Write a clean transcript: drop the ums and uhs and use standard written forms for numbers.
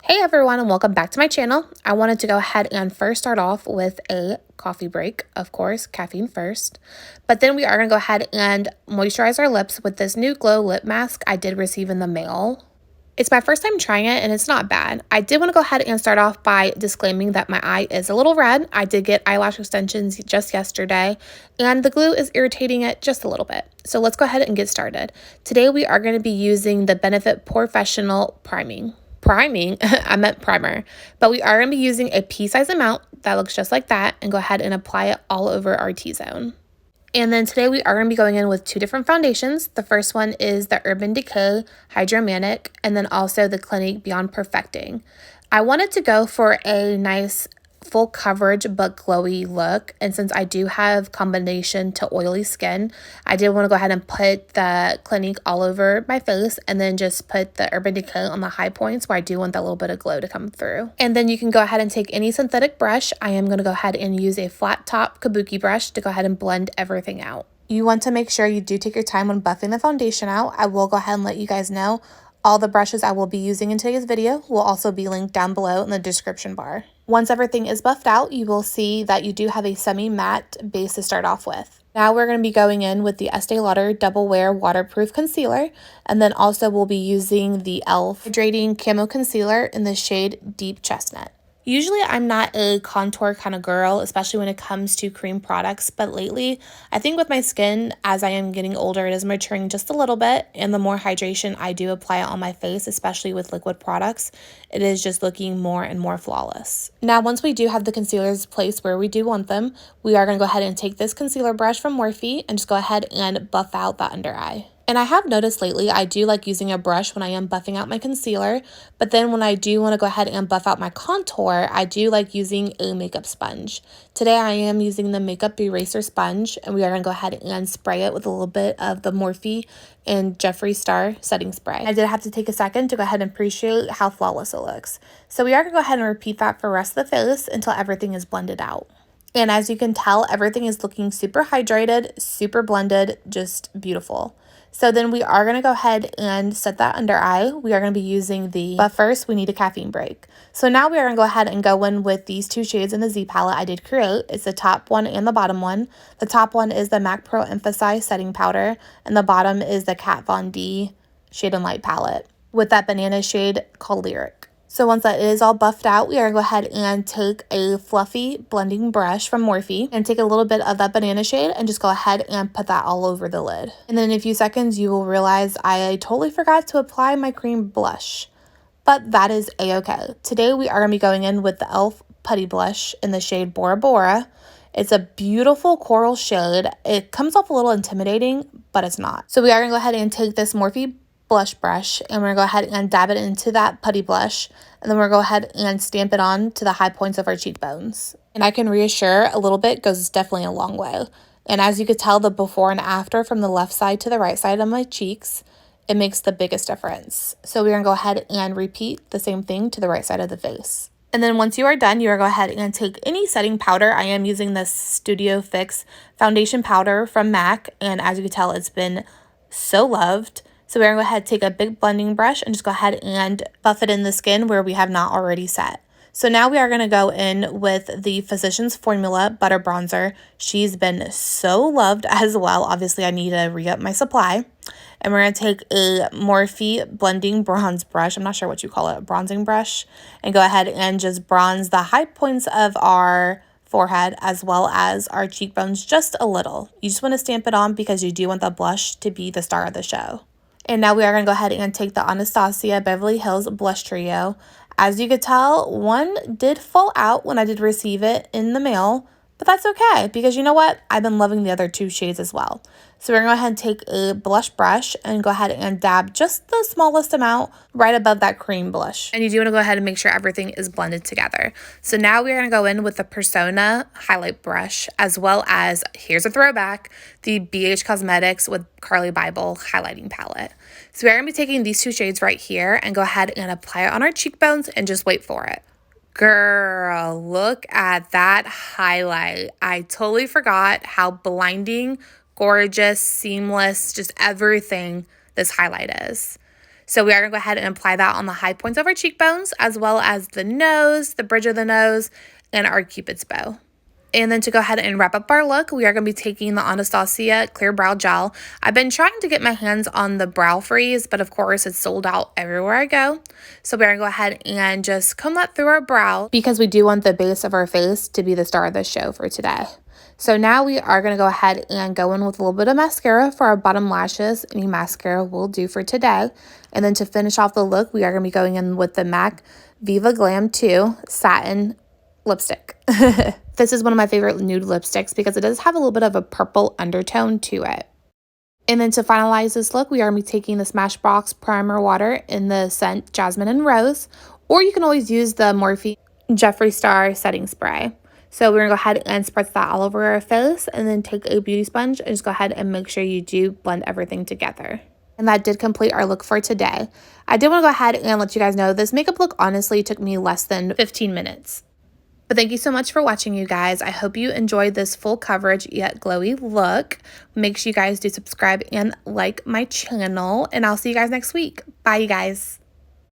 Hey everyone, and welcome back to my channel. I wanted to go ahead and first start off with a coffee break, of course, caffeine first. But then we are going to go ahead and moisturize our lips with this new Glow lip mask I did receive in the mail. It's my first time trying it and it's not bad. I did want to go ahead and start off by disclaiming that my eye is a little red. I did get eyelash extensions just yesterday and the glue is irritating it just a little bit. So let's go ahead and get started. Today we are going to be using the Benefit POREfessional priming, I meant primer, but we are going to be using a pea-size amount that looks just like that and go ahead and apply it all over our T-zone. And then today we are going to be going in with two different foundations. The first one is the Urban Decay Hydromaniac and then also the Clinique Beyond Perfecting. I wanted to go for a nice full coverage but glowy look, and since I do have combination to oily skin, I did want to go ahead and put the Clinique all over my face and then just put the Urban Decay on the high points where I do want that little bit of glow to come through. And then you can go ahead and take any synthetic brush. I am going to go ahead and use a flat top kabuki brush to go ahead and blend everything out. You want to make sure you do take your time when buffing the foundation out. I will go ahead and let you guys know all the brushes I will be using in today's video will also be linked down below in the description bar. Once everything is buffed out, you will see that you do have a semi-matte base to start off with. Now we're going to be going in with the Estee Lauder Double Wear Waterproof Concealer, and then also we'll be using the e.l.f. Hydrating Camo Concealer in the shade Deep Chestnut. Usually I'm not a contour kind of girl, especially when it comes to cream products, but lately I think with my skin, as I am getting older, it is maturing just a little bit, and the more hydration I do apply on my face, especially with liquid products, it is just looking more and more flawless. Now once we do have the concealers placed where we do want them, we are going to go ahead and take this concealer brush from Morphe and just go ahead and buff out the under eye. And I have noticed lately I do like using a brush when I am buffing out my concealer, but then when I do want to go ahead and buff out my contour, I do like using a makeup sponge. Today I am using the makeup eraser sponge, and we are going to go ahead and spray it with a little bit of the Morphe and Jeffree Star setting spray. I did have to take a second to go ahead and appreciate how flawless it looks. So we are going to go ahead and repeat that for the rest of the face until everything is blended out. And as you can tell, everything is looking super hydrated, super blended, just beautiful. So then we are going to go ahead and set that under eye. We are going to be using but first we need a caffeine break. So now we are going to go ahead and go in with these two shades in the Z palette I did create. It's the top one and the bottom one. The top one is the MAC Pro Emphasize Setting Powder, and the bottom is the Kat Von D Shade and Light palette with that banana shade called Lyric. So once that is all buffed out, we are going to go ahead and take a fluffy blending brush from Morphe and take a little bit of that banana shade and just go ahead and put that all over the lid. And then in a few seconds, you will realize I totally forgot to apply my cream blush, but that is a-okay. Today we are going to be going in with the e.l.f. Putty Blush in the shade Bora Bora. It's a beautiful coral shade. It comes off a little intimidating, but it's not. So we are going to go ahead and take this Morphe blush brush and we're going to go ahead and dab it into that putty blush, and then we're going to go ahead and stamp it on to the high points of our cheekbones. And I can reassure a little bit goes definitely a long way. And as you could tell, the before and after from the left side to the right side of my cheeks, it makes the biggest difference. So we're going to go ahead and repeat the same thing to the right side of the face. And then once you are done, you are going to go ahead and take any setting powder. I am using this Studio Fix foundation powder from MAC, and as you can tell, it's been so loved. So we're going to go ahead and take a big blending brush and just go ahead and buff it in the skin where we have not already set. So now we are going to go in with the Physicians Formula Butter Bronzer. She's been so loved as well. Obviously, I need to re-up my supply. And we're going to take a Morphe blending bronze brush. I'm not sure what you call it, a bronzing brush. And go ahead and just bronze the high points of our forehead as well as our cheekbones just a little. You just want to stamp it on because you do want the blush to be the star of the show. And now we are going to go ahead and take the Anastasia Beverly Hills Blush Trio. As you could tell, one did fall out when I did receive it in the mail, but that's okay because you know what? I've been loving the other two shades as well. So we're going to go ahead and take a blush brush and go ahead and dab just the smallest amount right above that cream blush. And you do want to go ahead and make sure everything is blended together. So now we're going to go in with the Persona highlight brush, as well as, here's a throwback, the BH Cosmetics with Carli Bybel highlighting palette. So we're going to be taking these two shades right here and go ahead and apply it on our cheekbones and just wait for it. Girl, look at that highlight. I totally forgot how blinding, gorgeous, seamless, just everything this highlight is. So we are going to go ahead and apply that on the high points of our cheekbones, as well as the nose, the bridge of the nose, and our Cupid's bow. And then to go ahead and wrap up our look, we are going to be taking the Anastasia Clear Brow Gel. I've been trying to get my hands on the Brow Freeze, but of course it's sold out everywhere I go. So we're going to go ahead and just comb that through our brow because we do want the base of our face to be the star of the show for today. So now we are going to go ahead and go in with a little bit of mascara for our bottom lashes. Any mascara will do for today. And then to finish off the look, we are going to be going in with the MAC Viva Glam 2 Satin Lipstick. This is one of my favorite nude lipsticks because it does have a little bit of a purple undertone to it. And then to finalize this look, we are going to be taking the Smashbox Primer Water in the scent Jasmine and Rose. Or you can always use the Morphe Jeffree Star Setting Spray. So we're going to go ahead and spritz that all over our face and then take a beauty sponge and just go ahead and make sure you do blend everything together. And that did complete our look for today. I did want to go ahead and let you guys know this makeup look honestly took me less than 15 minutes. But thank you so much for watching, you guys. I hope you enjoyed this full coverage yet glowy look. Make sure you guys do subscribe and like my channel. And I'll see you guys next week. Bye, you guys.